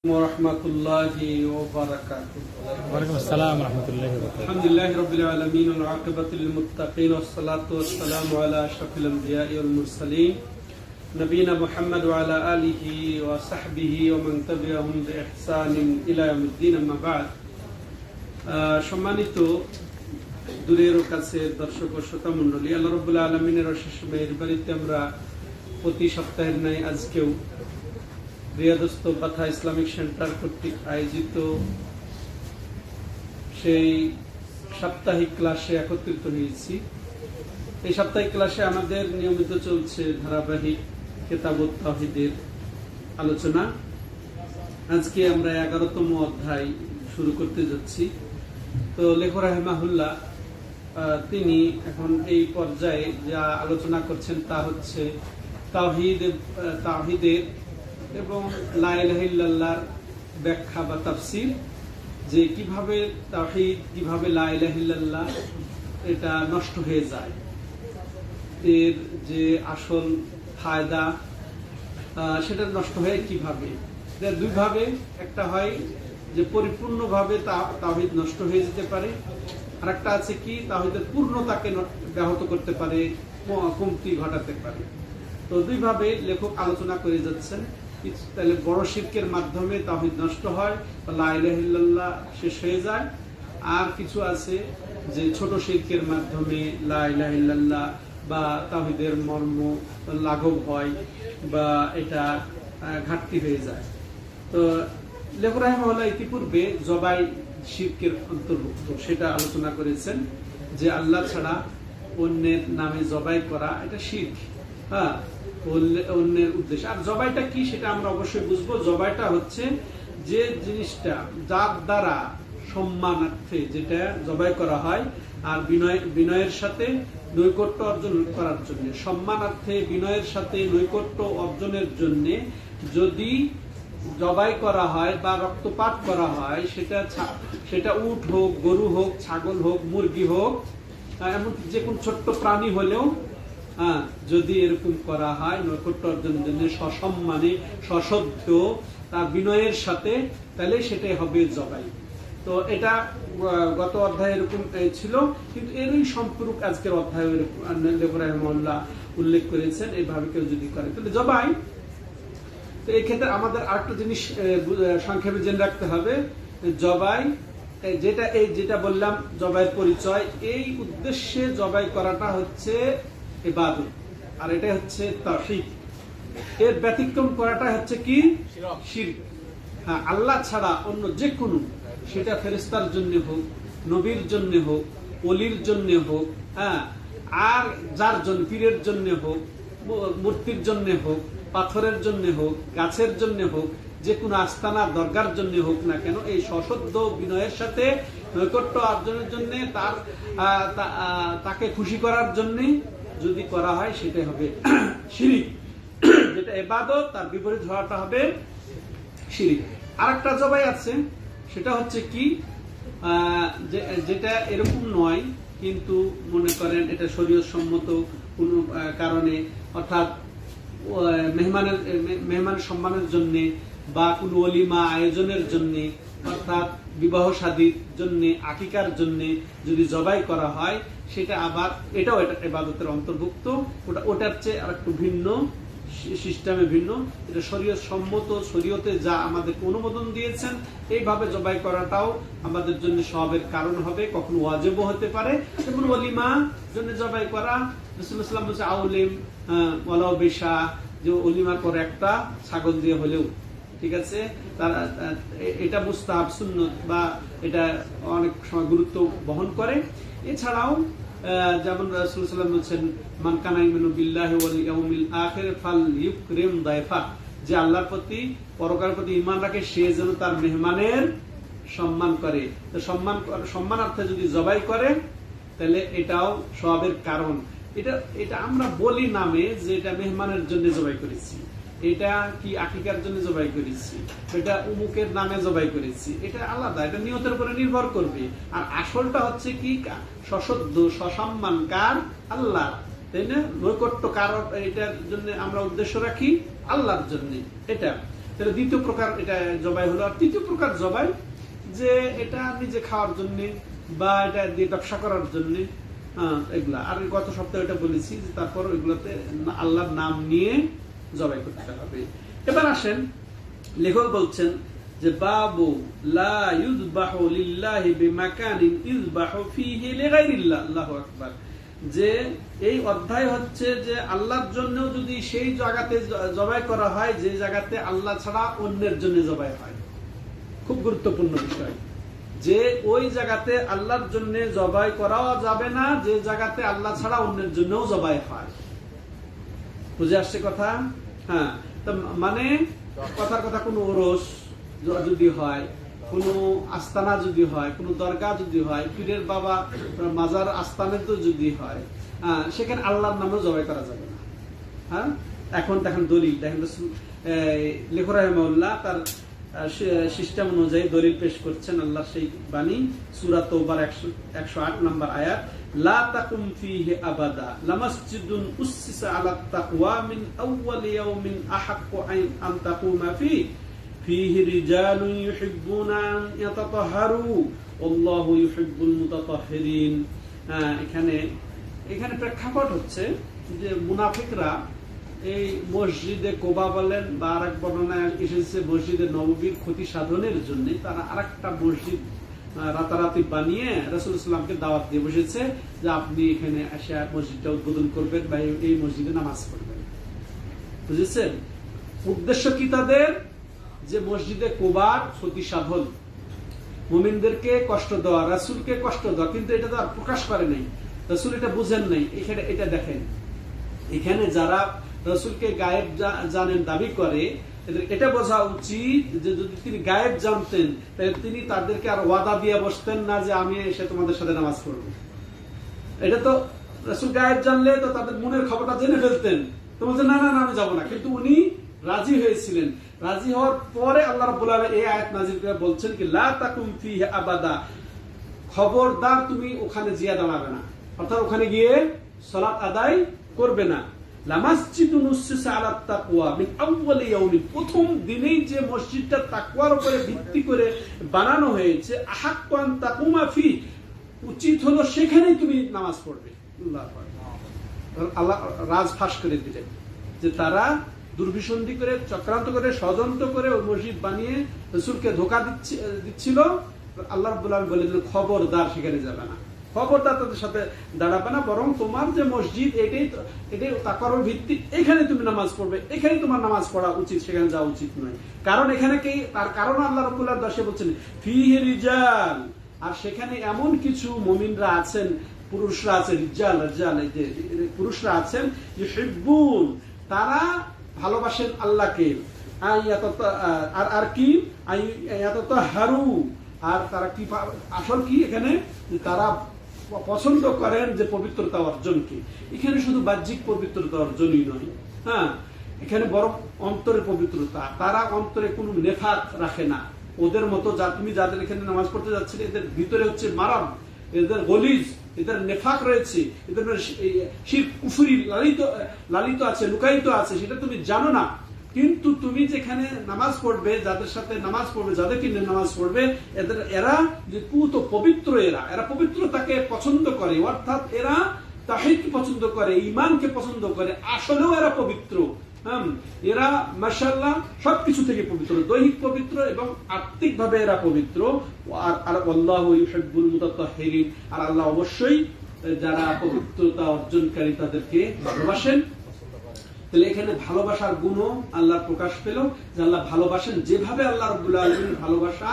warahmatullahi wabarakatuh. Waalaikumsalam warahmatullahi wabarakatuh. Alhamdulillahi rabbil alamin wal aqibatu lil muttaqin wassalatu wassalamu ala asyrafil anbiya'i wal mursalin nabiyina Muhammad wa ala alihi wa sahbihi wa man tabi'ahum bi ihsanin ila yawmiddin, amma ba'd. সম্মানিত দূরের ও কাছের দর্শক ও শ্রোতা মণ্ডলী, আল্লাহ রাব্বুল আলামিনের অশেষ মেহেরবানিতে আমরা প্রতি সপ্তাহের ন্যায় আজকেও রিয়াদস্থ কথা ইসলামিক সেন্টার কর্তৃক আয়োজিত সেই সাপ্তাহিক ক্লাসে একত্রিত হয়েছি। এই সাপ্তাহিক ক্লাসে আমাদের নিয়মিত চলছে ধারাবাহিক কিতাবুত তাওহীদের আলোচনা। আজকে আমরা 11তম অধ্যায় শুরু করতে যাচ্ছি। তো লেখক রাহিমাহুল্লাহ তিনি এখন এই পর্যায়ে যা আলোচনা করছেন তা হচ্ছে তাওহীদের এবং লা ইলাহা ইল্লাল্লাহর ব্যাখ্যা বা তাফসীর, যে কিভাবে তাওহীদ, কিভাবে লা ইলাহা ইল্লাল্লাহ এটা নষ্ট হয়ে যায়, এর যে আসল ফায়দা সেটা নষ্ট হয়ে কিভাবে। দুই ভাবে, একটা হয় যে পরিপূর্ণভাবে তাওহীদ নষ্ট হয়ে যেতে পারে, আর একটা আছে কি তাওহীদের পূর্ণতাকে ব্যাহত করতে পারে, কমতি ঘটাতে পারে। তো দুইভাবে লেখক আলোচনা করে যাচ্ছেন। তাহলে বড় শিরকের মাধ্যমে তাওহীদ নষ্ট হয়, লা ইলাহা ইল্লাল্লাহ শেষ হয়ে যায়। আর কিছু আছে যে ছোট শিরকের মাধ্যমে লা ইলাহা ইল্লাল্লাহ বা তাওহীদের মর্ম লাঘব হয় বা এটা ঘাটতি হয়ে যায়। তো লেখক রাহিমাহুল্লাহ ইতিপূর্বে জবাই শিরকের অন্তর্ভুক্ত, সেটা আলোচনা করেছেন যে আল্লাহ ছাড়া অন্যের নামে জবাই করা এটা শিরক, অন্যের উদ্দেশ্য। আর জবাইটা কি সেটা আমরা অবশ্যই বুঝবো। জবাইটা হচ্ছে যে জিনিসটা যার দ্বারা সম্মানার্থে যেটা জবাই করা হয়, আর বিনয়ের সাথে নৈকট্য অর্জন করার জন্য, সম্মানার্থে বিনয়ের সাথে নৈকট্য অর্জনের জন্য যদি জবাই করা হয় বা রক্তপাত করা হয়, সেটা উট হোক, গরু হোক, ছাগল হোক, মুরগি হোক, এমনকি যে কোন ছোট্ট প্রাণী হলেও যদি এরকম করা হয় নৈকট্য অর্জনের জন্য সসম্মানে, সশ্রদ্ধ, তার বিনয়ের সাথে, তাহলে সেটাই হবে জবাই। তো এটা গত অধ্যায়ে এরকম ছিল, কিন্তু এরই সম্পর্ক আজকের অধ্যায়ে লেখক রাহিমাহুল্লাহ উল্লেখ করেছেন। এইভাবে কেউ যদি করে তাহলে জবাই। তো এই ক্ষেত্রে আমাদের আরেকটা জিনিস সংক্ষেপে জেনে রাখতে হবে। জবাই যেটা বললাম, জবাইয়ের পরিচয়, এই উদ্দেশ্যে জবাই করাটা হচ্ছে ইবাদত, আর এটা হচ্ছে তাওহীদ। এর ব্যতিক্রম করাটা হচ্ছে কি শিরক। হ্যাঁ, আল্লাহ ছাড়া অন্য যে কোনো, সেটা ফেরেশতার জন্য হোক, নবীর জন্য হোক, ওলির জন্য হোক, আর যার জন্য, পীরের জন্য হোক, মূর্তির জন্য হোক, পাথরের জন্য হোক, গাছের জন্য হোক, যে কোনো আস্তানা দরগার জন্য হোক না কেন, এই সশ্রদ্ধ বিনয়ের সাথে নৈকট্য অর্জনের জন্য, তাকে খুশি করার জন্য যদি করা হয় সেটাই হবে শিরক। যেটা ইবাদত, তার বিপরীত হওয়াটা হবে শিরক। আরেকটা জবাই আছে, সেটা হচ্ছে কি যেটা এরকম নয়, কিন্তু মনে করেন এটা শরীয়ত সম্মত কোনো কারণে, অর্থাৎ মেহমানের সম্মানের জন্য বা কোনো ওলিমা আয়োজনের জন্য, অর্থাৎ বিবাহ শাদীর জন্য, আকিকার জন্য যদি জবাই করা হয়, সেটা আবার এটাও ইবাদতের অন্তর্ভুক্ত। ওটার চেয়ে আর একটু ভিন্ন সিস্টেমে, ভিন্ন। এটা শরীয়ত সম্মত, শরীয়তে যা আমাদেরকে অনুমোদন দিয়েছেন, এইভাবে জবাই করাটাও আমাদের জন্য সওয়াবের কারণ হবে, কখনো ওয়াজিবও হতে পারে। যেমন ওলিমা জন্য জবাই করা, রাসূলুল্লাহ সাল্লাল্লাহু আলাইহি ওয়াসাল্লাম বলেছে আউলিম ওয়ালাউ বিশা, যে ওলিমা করে একটা ছাগল দিয়ে হলেও ঠিক আছে। তারা এটা মুস্তাহাব, সুন্নত, বা এটা অনেক সময় গুরুত্ব বহন করে। এছাড়াও যেমন রাসূলুল্লাহ সাল্লাল্লাহু আলাইহি ওয়াসাল্লাম বলেছেন, মান কানা ইউমিনু বিল্লাহি ওয়াল ইয়াউমিল আখির ফালইউকরিম দায়ফা, যে আল্লাহর প্রতি, পরকালের প্রতি ঈমান রাখে, সে যেন তার মেহমানের সম্মান করে। তো সম্মানার্থে যদি জবাই করে, তাহলে এটাও সওয়াবের কারণ। এটা আমরা বলি নামে যে এটা মেহমানের জন্য জবাই করেছি, এটা কি আকিকার জন্য জবাই করেছি, এটা উমুকের নামে জবাই করেছি, এটা আলাদা, এটা নিয়তের উপরে নির্ভর করবে। আর আসলটা হচ্ছে কি সশ্রদ্ধ, সসম্মান কার? আল্লাহ, তাই না? নৈকট্য কার এটার জন্য আমরা উদ্দেশ্য রাখি? আল্লাহর জন্য। এটা তাহলে দ্বিতীয় প্রকার এটা জবাই হলো। আর তৃতীয় প্রকার জবাই যে এটা নিজে খাওয়ার জন্য বা এটা দিয়ে ব্যবসা করার জন্য, এগুলা। আর গত সপ্তাহে এটা বলেছি যে তারপর ওইগুলোতে আল্লাহর নাম নিয়ে জবাই করতে হবে। এবার আসেন, লেখক বলছেন যে বাবু লা ইউযবাহু লিল্লাহি বিমাকানিন ইযবাহু ফীহি লিগাইরিল্লাহ। আল্লাহু আকবার। যে এই অধ্যায় হচ্ছে যে আল্লাহর জন্য যদি সেই জায়গাতে জবাই করা হয় যে জায়গাতে আল্লাহ ছাড়া অন্যের জন্য জবাই হয়। খুব গুরুত্বপূর্ণ বিষয় যে ওই জায়গাতে আল্লাহর জন্য জবাই করাও যাবে না যে জায়গাতে আল্লাহ ছাড়া অন্যের জন্যও জবাই হয়। বুঝে আসছে কথা? হ্যাঁ, মানে কথার কথা কোনো ওরস যদি হয়, কোনো আস্তানা যদি হয়, কোনো দরগা যদি হয়, পীরের বাবা মাজার আস্তানে তো যদি হয়, সেখানে আল্লাহর নামেও জবাই করা যাবে না। হ্যাঁ, এখন দেখেন দলিল দেখেন, লেখক রাহিমাহুল্লাহ তার সিস্টেম অনুযায়ী দলিল পেশ করছেন। আল্লাহ সেই বাণী সূরা তাওবার 108 নম্বর আয়াত, লা তাকুম ফীহি আবাদা লামাসজিদুন উসসিসা আলাত তাকওয়া মিন আউওয়াল ইয়াউমিন আহাক্কু আন তাকুমা ফীহি রিজালুন ইউহিব্বুনা আন ইয়াতাতাহহারু আল্লাহু ইউহিব্বুল মুতাতাহহিরিন। এখানে প্রেক্ষাপট হচ্ছে যে মুনাফিকরা এই মসজিদে কোবা বলেন বা আরেক বর্ণনায় এসেছে মসজিদে নববীর ক্ষতি সাধনের জন্য তারা আরেকটা মসজিদ রাতারাতি বানিয়ে রাসূল সাল্লাল্লাহু আলাইহি ওয়াসাল্লামকে দাওয়াত দিয়ে বসেছে যে আপনি এখানে এসে মসজিদটা উদ্বোধন করবেন বা এই মসজিদে নামাজ পড়বেন। বুঝেছেন উদ্দেশ্য কি তাদের? যে মসজিদে কোবার ক্ষতি সাধন, মুমিনদেরকে কষ্ট দেওয়া, রাসূলকে কষ্ট দেওয়া। কিন্তু এটা তো আর প্রকাশ করে নাই, রাসূল এটা বুঝেন নাই। এখানে এটা দেখেন, এখানে যারা রাসূলকে গায়েব জানেন দাবি করে, এটা বোঝা উচিত যে যদি তিনি গায়েব জানতেন তাহলে তিনি তাদেরকে আর ওয়াদা দিয়ে বসতেন না যে আমি এসে তোমাদের সাথে নামাজ পড়ব। এটা তো রাসূল গায়েব জানলে তো তাদের মনের খবরটা জেনে ফেলতেন, তো বলছেন না না আমি যাব না। কিন্তু উনি রাজি হয়েছিলেন। রাজি হওয়ার পরে আল্লাহ রাব্বুল আলামিন এই আয়াত নাযিল করে বলছেন কি লা তাকুম ফীহি আবাদা, খবরদার তুমি ওখানে জিয়া দাঁড়াবে না, অর্থাৎ ওখানে গিয়ে সালাত আদায় করবে না। লামাসজিদুন উসসিসা আলাত তাকওয়া মিন আউওয়ালি ইয়াউমিন, প্রথম দিনেই যে মসজিদটা তাকওয়ার উপরে ভিত্তি করে বানানো হয়েছে, আহাক্কু আন তাকুমা ফি, উচিত হলো সেখানেই তুমি নামাজ পড়বে। আল্লাহ রাজ ফাঁস করে দিলেন যে তারা দুর্বিসন্ধি করে, চক্রান্ত করে, ষড়যন্ত্র করে ওই মসজিদ বানিয়ে রাসূলকে ধোঁকা দিচ্ছিল। আল্লাহ রাব্বুল আলামিন বলেন খবরদার সেখানে যাবে না, খবরদার তাদের সাথে দাঁড়াবে না, বরং তোমার যে মসজিদ এটাই তাকওয়ার ভিত্তি, এখানে তুমি নামাজ পড়বে, এখানে তোমার নামাজ পড়া উচিত, সেখানে যাওয়া উচিত নয়। কারণ এখানে কি তার কারণ আল্লাহ রাব্বুল আলামিন দর্শে বলছেন ফীহি রিজাল, আর সেখানে এমন কিছু মুমিনরা আছেন, পুরুষরা আছে, রিজাল পুরুষরা আছেন, ইউহিব্বুন, তারা ভালোবাসেন আল্লাহকে, আর কি ইয়াতাতাহহারু, আর তারা কি আসল কি এখানে তারা পছন্দ করেন যে পবিত্রতা অর্জনকে। এখানে শুধু বাহ্যিক পবিত্রতা অর্জনই নয়, হ্যাঁ, এখানে বরং অন্তরের পবিত্রতা। তারা অন্তরে কোনো নেফাক রাখে না। ওদের মতো তুমি যাদের এখানে নামাজ পড়তে যাচ্ছিলে এদের ভিতরে হচ্ছে মারাম, এদের গলিজ, এদের নেফাক রয়েছে, এদের শিরক কুফরি লালিত আছে, লুকায়িত আছে, সেটা তুমি জানো না। কিন্তু তুমি যেখানে নামাজ পড়বে, যাদের সাথে নামাজ পড়বে, যাদেরকে নামাজ পড়বে, এরা যে পুত পবিত্র, এরা পবিত্রতাকে পছন্দ করে, অর্থাৎ এরা তাওহীদকে পছন্দ করে, ঈমানকে পছন্দ করে, আসলেও এরা পবিত্র। এরা মাশাআল্লাহ সবকিছু থেকে পবিত্র, দৈহিক পবিত্র এবং আত্মিক ভাবে এরা পবিত্র। আর আল্লাহু ইউহিব্বুল মুতাতাহহিরিন, আর আল্লাহ অবশ্যই যারা পবিত্রতা অর্জনকারী তাদেরকে ভালোবাসেন। তাহলে এখানে ভালোবাসার গুণও আল্লাহ প্রকাশ পেল যে আল্লাহ ভালোবাসেন, যেভাবে আল্লাহ রাব্বুল আলামিন ভালোবাসা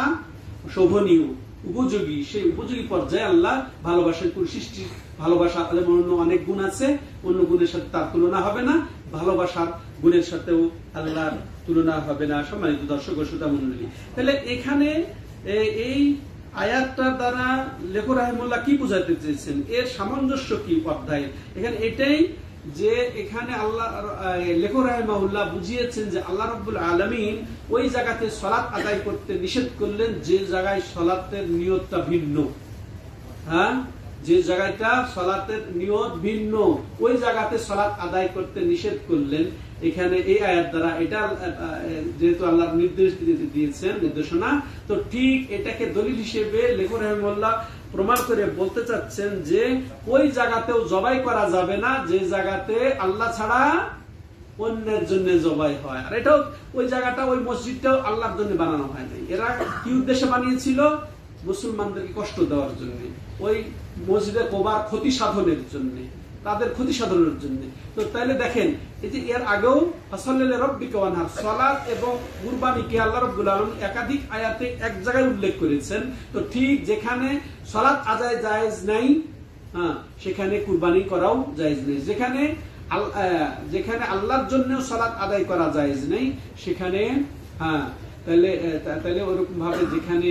শোভনীয়, উপযোগী, সেই উপযোগী পর্যায়ে আল্লাহ ভালোবাসেন। কোন সৃষ্টির ভালোবাসা অন্য অনেক গুণ আছে, অন্য গুণের সাথে তার তুলনা হবে না, ভালোবাসার গুণের সাথেও আল্লাহর তুলনা হবে না। সম্মানিত দর্শক ও শ্রোতা মণ্ডলী, তাহলে এখানে এই আয়াতটার দ্বারা লেখক রাহিমাহুল্লাহ কি বোঝাতে চেয়েছেন, এর সামঞ্জস্য কি অধ্যায়? এখানে এটাই যে এখানে আল্লাহ লেখক রাহিমাহুল্লাহ বুঝিয়েছেন যে আল্লাহ রাব্বুল আলামিন ওই জায়গাতে সালাত আদায় করতে নিষেধ করলেন যে জায়গায় সালাতের নিয়তটা ভিন্ন। হ্যাঁ, যে জায়গাটা সালাতের নিয়ত ভিন্ন, ওই জায়গাতে সালাত আদায় করতে নিষেধ করলেন। এখানে এই আয়াত দ্বারা এটা যেহেতু আল্লাহ নির্দেশ দিয়েছেন নির্দেশনা, তো ঠিক এটাকে দলিল হিসেবে লেখক রাহিমাহুল্লাহ প্রমাণ করে বলতে চাচ্ছেন যে ওই জায়গাতেও জবাই করা যাবে না যে জায়গাতে আল্লাহ ছাড়া অন্যের জন্য জবাই হয়। আর এটাও ওই জায়গাটা ওই মসজিদটাও আল্লাহর জন্য বানানো হয় নাই। এরা কি উদ্দেশ্যে বানিয়েছিল? মুসলমানদেরকে কষ্ট দেওয়ার জন্য, ওই মসজিদে কোবার ক্ষতি সাধনের জন্য, তাদের ক্ষতি সাধনের জন্য। তো তাইলে দেখেন এই যে এর আগেও ফাসাল্লি লিরাব্বিকা ওয়ানহার, সালাত এবং কুরবানিকে আল্লাহ রাব্বুল আলামিন একাধিক আয়াতে এক জায়গায় উল্লেখ করেছেন। তো ঠিক যেখানে সালাত আদায় জায়েজ নাই, সেখানে কুরবানি করাও জায়েজ নেই। যেখানে আল্লাহর জন্য সালাত আদায় করা জায়েজ নেই সেখানে তাহলে ওরকম ভাবে যেখানে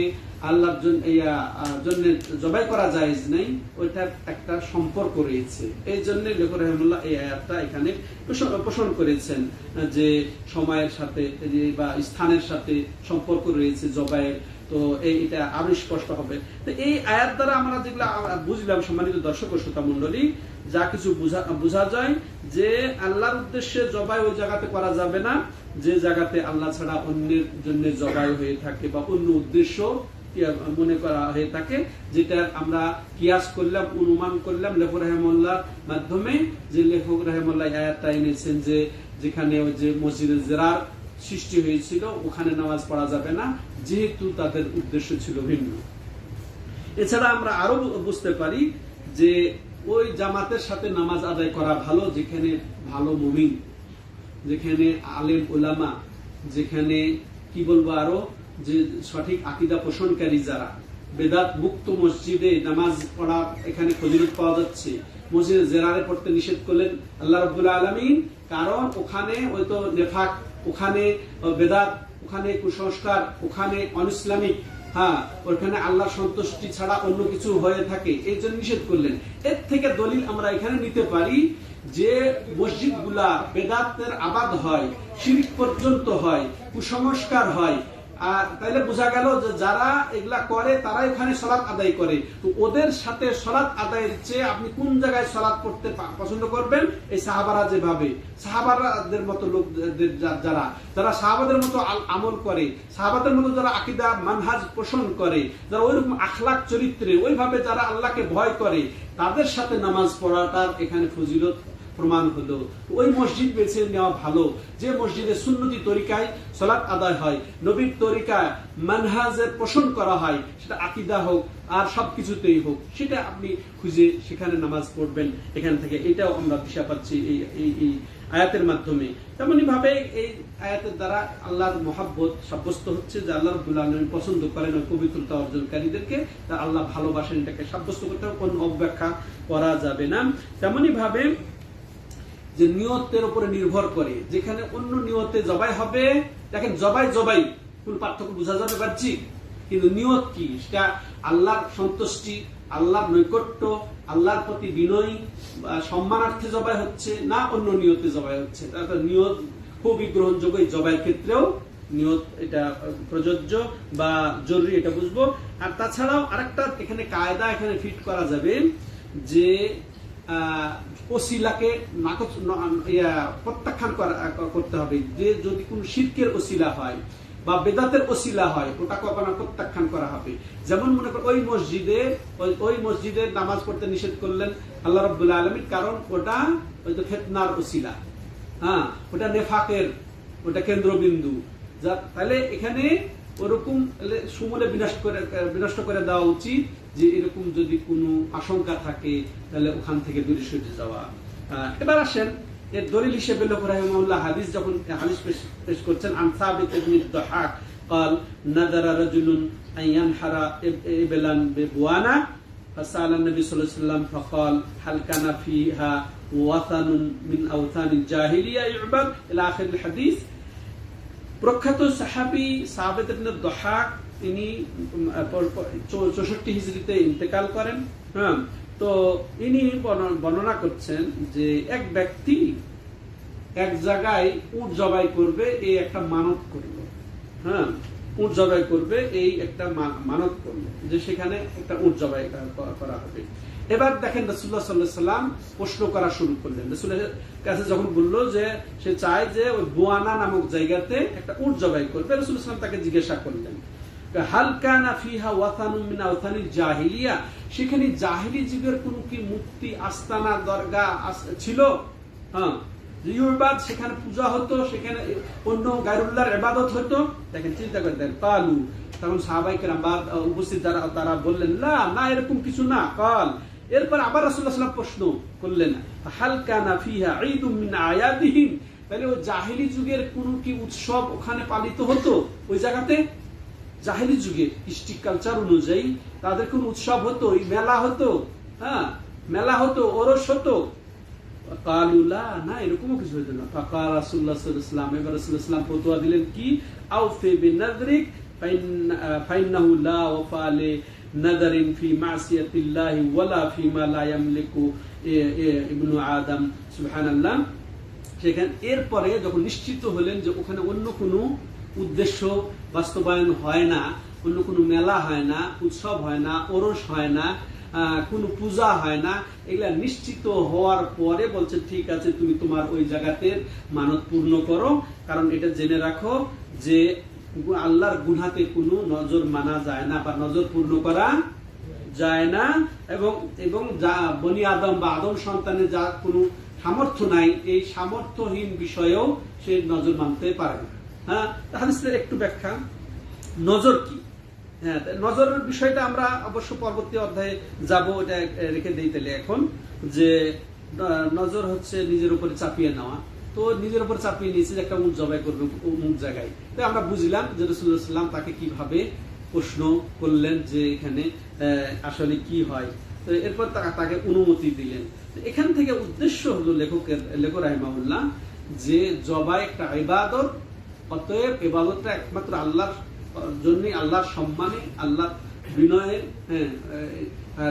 আল্লাহর জন্য জবাই করা জায়েজ নেই, ওইটার একটা সম্পর্ক রয়েছে। এই জন্য লেখক রাহিমাহুল্লাহ এই আয়াতটা এখানে পোষণ করেছেন যে সময়ের সাথে বা স্থানের সাথে সম্পর্ক রয়েছে জবাইয়ের। তো এটা আরো স্পষ্ট হবে। তো এই আয়াত দ্বারা আমরা যেগুলো বুঝলাম, সম্মানিত দর্শক ও শ্রোতা মণ্ডলী, যা কিছু বোঝা যায় যে আল্লাহর উদ্দেশ্যে জবাই ওই জায়গাতে করা যাবে না যে জায়গাতে আল্লাহ ছাড়া অন্যের জন্য জবাই হয়ে থাকে বা অন্য উদ্দেশ্য মনে করা হয়ে থাকে, যেটা আমরা কিয়াস করলাম, অনুমান করলাম লেখক রাহিমাহুল্লাহর মাধ্যমে। যে লেখক রাহিমাহুল্লাহ আয়াতটা এনেছেন যে যেখানে ওই যে মসজিদে জেরার সৃষ্টি হয়েছিল ওখানে নামাজ পড়া যাবে না, যেহেতু তাদের উদ্দেশ্য ছিল ভিন্ন। এছাড়া আমরা আরো বুঝতে পারি যে ওই জামাতের সাথে নামাজ আদায় করা ভালো যেখানে ভালো মুমিন, যেখানে আলেম উলামা, যেখানে কি বলবো আরো যে সঠিক আকীদা পোষণকারী যারা, বেদাত মুক্ত মসজিদে নামাজ পড়া এখানে ফজিলত পাওয়া যাচ্ছে। মসজিদে জেরারে পড়তে নিষেধ করলেন আল্লাহ রাব্বুল আলামিন, কারণ ওখানে ওই তো নেফাক, ওখানে বেদাত, ওখানে কুসংস্কার, ওখানে অনইসলামিক, ওখানে আল্লাহর সন্তুষ্টি ছাড়া অন্য কিছু হয়ে থাকে, এই জন্য নিষেধ করলেন। এর থেকে দলিল আমরা এখানে নিতে পারি যে মসজিদগুলা বেদাতের আবাদ হয়, শিরক পর্যন্ত হয়, কুসংস্কার হয়। তাইলে বোঝা গেল যে যারা এগুলা করে তারা এখানে সালাত আদায় করে। তো ওদের সাথে সালাত আদায়ের চেয়ে আপনি কোন জায়গায় সালাত পড়তে পছন্দ করবেন? এই সাহাবারা যেভাবে, সাহাবাদের মতো লোকদের যারা সাহাবাদের মতো আমল করে, সাহাবাদের মতো যারা আকীদা মানহাজ পোষণ করে, যারা ওইরকম আখলাক চরিত্রে ওইভাবে যারা আল্লাহকে ভয় করে, তাদের সাথে নামাজ পড়াটার এখানে ফজিলত প্রমাণ হলো। ওই মসজিদ বেছে নেওয়া ভালো যে মসজিদে সুন্নতি তরিকায় সালাত আদায় হয়, নবীর তরিকায় মানহাজের পোষণ করা হয়, সেটা আকীদা হোক আর সবকিছুতেই হোক, সেটা আপনি খুঁজে সেখানে নামাজ পড়বেন। এখান থেকে এটাও আমরা দিশা পাচ্ছি এই আয়াতের মাধ্যমে। তেমনি ভাবে এই আয়াতের দ্বারা আল্লাহর মহাব্বত সাব্যস্ত হচ্ছে যে আল্লাহ রাব্বুল আলামিন পছন্দ করেন ওই পবিত্রতা অর্জনকারীদেরকে, তা আল্লাহ ভালোবাসেন, এটাকে সাব্যস্ত করতে হবে, কোনো অব্যাখ্যা করা যাবে না। তেমনি ভাবে যে নিয়তের উপরে নির্ভর করে, যেখানে অন্য নিয়তে জবাই হবে, দেখেন জবাই কোন পার্থক্য বোঝা যাবে পারছি, কিন্তু নিয়ত কি? সেটা আল্লাহর সন্তুষ্টি, আল্লাহর নৈকট্য, আল্লাহর প্রতি বিনয় সম্মানার্থে জবাই হচ্ছে না অন্য নিয়তে জবাই হচ্ছে। তারপর নিয়ত খুবই গ্রহণযোগ্য। এই জবাইয়ের ক্ষেত্রেও নিয়ত এটা প্রযোজ্য বা জরুরি, এটা বুঝবো। আর তাছাড়াও আরেকটা এখানে কায়দা এখানে ফিট করা যাবে যে ওসিলাকে প্রত্যাখ্যান করতে হবে। যে যদি কোন শিরকের ওসিলা হয় বা বেদাতের ওসিলা হয়, ওটা কখনো প্রত্যাখ্যান করা হবে। যেমন মনে করেন ওই মসজিদে নামাজ পড়তে নিষেধ করলেন আল্লাহ রাব্বুল আলামিন, কারণ ওটা ওই তো ফিতনার ওসিলা, ওটা নেফাকের, ওটা কেন্দ্রবিন্দু। তাহলে এখানে ওরকম সমূলে বিনষ্ট করে দেওয়া উচিত, যে এরকম যদি কোনো আশঙ্কা থাকে তাহলে ওখান থেকে দূরে সরে যাওয়া। এবার আসেন এর দলিল হিসেবে লেখক রাহিমাহুল্লাহ হাদিস যখন হাদিস পেশ করছেন, আন সাবিত ইবনে দাহাক قال نذر رجل ان ينحر ابلا ببوانا فسأل النبي صلى الله عليه وسلم فقال هل كان فيها وثن من اوثان الجاهليه يعبد الى اخر الحديث। প্রখ্যাত সাহাবী সাবিত ইবনে দাহাক, তিনি 64 হিজরিতে ইন্তেকাল করেন। তো ইনি বর্ণনা করছেন যে এক ব্যক্তি এক জায়গায় উট জবাই করবে, এই একটা মানত করলো। উট জবাই করবে এই একটা মানত করলো যে সেখানে একটা উট জবাই করা হবে। এবার দেখেন রাসূলুল্লাহ সাল্লাল্লাহু আলাইহি সাল্লাম প্রশ্ন করা শুরু করলেন। রাসূলের কাছে যখন বললো যে সে চায় যে ওই বুয়ানা নামক জায়গাতে একটা উট জবাই করবে, রাসূলুল্লাহ সাল্লাল্লাহু আলাইহি ওয়াসাল্লাম তাকে জিজ্ঞাসা করলেন হাল কানা ফিহা ওয়াতানুম মিন আওতানিল জাহিলিয়া, সেখানে জাহিলি যুগের কোন কি মূর্তি, আস্তানা, দরগা ছিল? হ্যাঁ, ইবাদত, সেখানে পূজা হতো, সেখানে অন্য গায়রুল্লাহর ইবাদত হতো। দেখেন, চিন্তা করে দেখেন, কালু, তখন সাহাবায়ে কেরাম বা উপস্থিত যারা তারা বললেন না এরকম কিছু না। কাল, এরপর আবার রাসূলুল্লাহ সাল্লাল্লাহু আলাইহি ওয়াসাল্লাম প্রশ্ন করলেন হাল কানা ফিহা ঈদুম মিন আয়াদিহিম, তাহলে ওই জাহিলি যুগের কোন কি উৎসব ওখানে পালিত হতো ওই জায়গাতে? জাহিলি যুগের কৃষ্টি কালচার অনুযায়ী তাদের কোন উৎসব হতো, মেলা হতো? হ্যাঁ, মেলা হতো, ওরস হতো? কালুলা, না এরকমও কিছু হতো না। ফাকার রাসূলুল্লাহ সাল্লাল্লাহু আলাইহি ওয়াসাল্লাম, এবার রাসূলুল্লাহ সাল্লাল্লাহু আলাইহি ওয়াসাল্লাম ফতোয়া দিলেন কি, আউফি বিনাযরিক ফাইন্নাহু লা ওয়াফা লি নাযারিন ফি মাসিয়াতিল্লাহি ওয়ালা ফিমা লা ইয়ামলিকু ইবনু আদম। সুবহানাল্লাহ। সেখানে এরপরে যখন নিশ্চিত হলেন যে ওখানে অন্য কোনো উদ্দেশ্য বাস্তবায়ন হয় না, অন্য কোনো মেলা হয় না, উৎসব হয় না, ওরস হয় না, কোনো পূজা হয় না, এগুলা নিশ্চিত হওয়ার পরে বলছে ঠিক আছে, তুমি তোমার ওই জায়গাতে মানত পূর্ণ করো, কারণ এটা জেনে রাখো যে আল্লাহর গুনাহতে কোনো নজর মানা যায় না বা নজর পূর্ণ করা যায় না, এবং যা বনি আদম বা আদম সন্তানের যা কোনো সামর্থ্য নাই, এই সামর্থ্যহীন বিষয়েও সে নজর মানতে পারে না। হ্যাঁ, হাদিসের একটু ব্যাখ্যা, নজর কি? হ্যাঁ, নজরের বিষয়টা আমরা অবশ্য পরবর্তী অধ্যায়ে যাব, এটা রেখে দিই তাহলে এখন, যে নজর হচ্ছে নিজের উপরে চাপিয়ে নেওয়া। তো নিজের উপর চাপিয়ে নিয়েছে যে একটা উট জবাই করবে অমুক জায়গায়। তো আমরা বুঝলাম যে রাসূলুল্লাহ সাল্লাল্লাহু আলাইহি ওয়াসাল্লাম তাকে কিভাবে প্রশ্ন করলেন যে এখানে আসলে কি হয়। তো এরপর তাকে অনুমতি দিলেন। এখান থেকে উদ্দেশ্য হলো লেখক রাহিমাহুল্লাহ যে জবাই একটা ইবাদত, অতএব ইবাদতটা একমাত্র আল্লাহর জন্য, আল্লাহর সম্মানে, আল্লাহর বিনয়ে,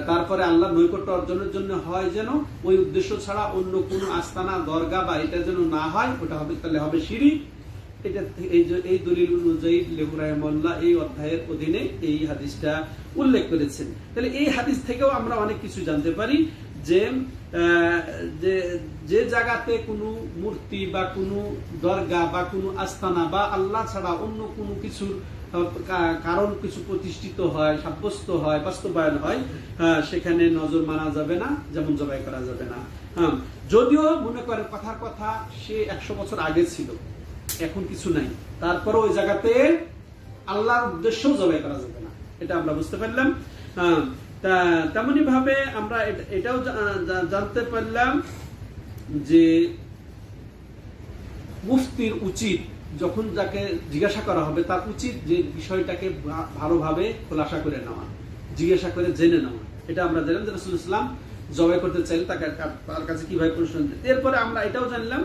তারপরে আল্লাহর নৈকট্য অর্জনের জন্য হয়, যেন ওই উদ্দেশ্য ছাড়া অন্য কোনো আস্তানা, দরগা বা এটা যেন না হয়, ওটা হবে তাহলে হবে শিরক। এটা এই দলিল অনুযায়ী লেখক রাহিমাহুল্লাহ এই অধ্যায়ের অধীনে এই হাদিসটা উল্লেখ করেছেন। তাহলে এই হাদিস থেকেও আমরা অনেক কিছু জানতে পারি যে যে জায়গাতে কোনো মূর্তি বা কোনো দরগা বা কোনো আস্তানা বা আল্লাহ ছাড়া অন্য কোনো কিছুর কারণ কিছু প্রতিষ্ঠিত হয়, সাব্যস্ত হয়, বাস্তবায়ন হয়, সেখানে নজর মানা যাবে না, যেমন জবাই করা যাবে না। যদিও মনে করেন কথার কথা সে 100 বছর আগে ছিল, এখন কিছু নাই, তারপরে ওই জায়গাতে আল্লাহর উদ্দেশ্য জবাই করা যাবে না, এটা আমরা বুঝতে পারলাম। তেমনি ভাবে আমরা এটাও জানতে পারলাম যে মুফতির উচিত, যখন যাকে জিজ্ঞাসা করা হবে তার উচিত যে বিষয়টাকে ভালোভাবে খোলাসা করে নেওয়া, জিজ্ঞাসা করে জেনে নেওয়া। এটা আমরা জানলাম যে রাসূলুল্লাহ সাল্লাল্লাহু আলাইহি ওয়াসাল্লাম জবাই করতে চাইলে তার কাছে কিভাবে প্রশ্ন দিতেন। এরপরে আমরা এটাও জানলাম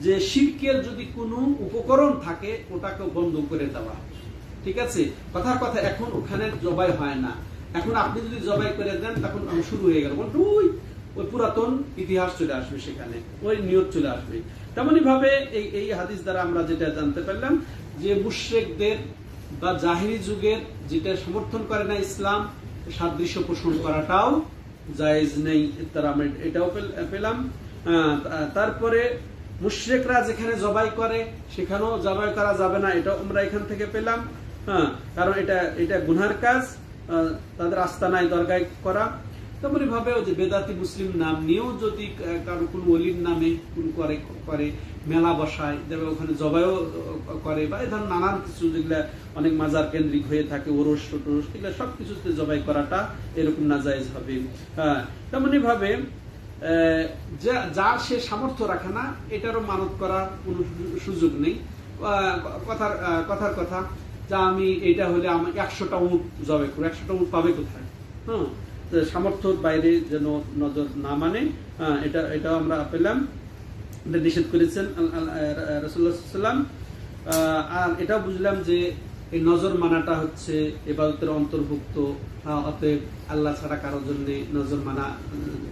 যে শিরকের যদি কোনো উপকরণ থাকে ওটাকে বন্ধ করে দেওয়া। ঠিক আছে, কথার কথা এখন ওখানে জবাই হয় না, এখন আপনি যদি জবাই করে দেন তখন শুরু হয়ে গেল, ওই পুরাতন ইতিহাস চলে আসবে, সেখানে ওই নিয়ত চলে আসবে। তেমনি ভাবে এই হাদিস দ্বারা আমরা যেটা জানতে পারলাম যে মুশরিকদের বা জাহিরি যুগের যেটা সমর্থন করে না ইসলাম, সাদৃশ্য পোষণ করাটাও জায়েজ নেই, তারা আমরা এটাও পেলাম। তারপরে মুশরিকরা যেখানে জবাই করে সেখানেও জবাই করা যাবে না, এটাও আমরা এখান থেকে পেলাম। কারণ এটা গুনার কাজ, তাদের আস্তানায় দরগায় করা। তেমনি ভাবে যে বেদাতি মুসলিম নাম নিয়েও যদি কারো কোন ওলির নামে করে মেলা বসায়, যেভাবে ওখানে জবাইও করে, বা এই ধরনের নানান কিছু যেগুলা অনেক মাজার কেন্দ্রিক হয়ে থাকে, ওরস টোরস, এগুলা সবকিছুতে জবাই করাটা এরকম নাজায়েজ হবে। তেমনি ভাবে যার সে সামর্থ্য রাখে না, এটারও মানত করার কোন সুযোগ নেই। কথার কথা যা আমি এটা হলে আমি 100টা উট জবাই করবো, 100টা উট পাবে কোথায়? সামর্থ্যের বাইরে যেন নজর না মানে, এটাও আমরা পেলাম, এটা নিষেধ করেছেন রাসূলুল্লাহ সাল্লাল্লাহু আলাইহি ওয়াসাল্লাম। আর এটাও বুঝলাম যে এই নজর মানাটা হচ্ছে ইবাদতের অন্তর্ভুক্ত, অতএব আল্লাহ ছাড়া কারোর জন্য নজর মানা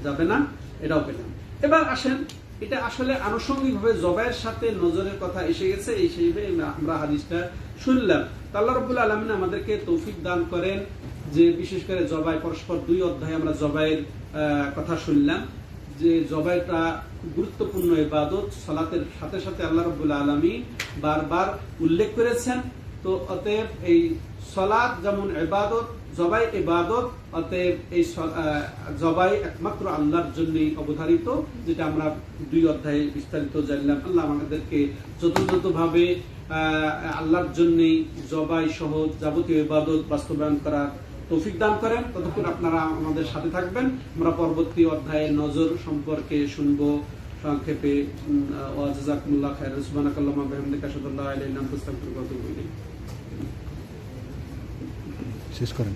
যাবে না, এটাও পেলাম। এবার আসেন, এটা আসলে আনুষঙ্গিকভাবে জবাইয়ের সাথে নজরের কথা এসে গেছে, এই হিসেবে আমরা হাদিসটা শুনলাম। আল্লাহ রাব্বুল আলামিন আমাদেরকে তৌফিক দান করেন যে বিশেষ করে জবাই, পরস্পর 2 অধ্যায়ে আমরা জবাইয়ের কথা শুনলাম যে জবাইটা খুব গুরুত্বপূর্ণ ইবাদত, সালাতের সাথে সাথে আল্লাহ রাব্বুল আলামিন বারবার উল্লেখ করেছেন। তো অতএব এই সালাত যেমন ইবাদত, জবাই ইবাদত, অতএব এই জবাই একমাত্র আল্লাহর জন্যই অবধারিত, যেটা আমরা 2 অধ্যায়ে বিস্তারিত জানলাম। আল্লাহ আমাদেরকে যথাযথভাবে আল্লাহর জন্যই জবাই সহ যাবতীয় ইবাদত বাস্তবায়ন করার তৌফিক দান করেন। ততক্ষণ আপনারা আমাদের সাথে থাকবেন। আমরা পরবর্তী অধ্যায়ে নজর সম্পর্কে শুনবো সংক্ষেপে। ওয়া জাযাকুমুল্লাহু খাইরান। সুবহানাকাল্লাহুম্মা ওয়া বিহামদিকা আশহাদু আল্লা ইলাহা ইল্লা আনতা আস্তাগফিরুকা ওয়া আতুবু ইলাইক। শেষ করেন।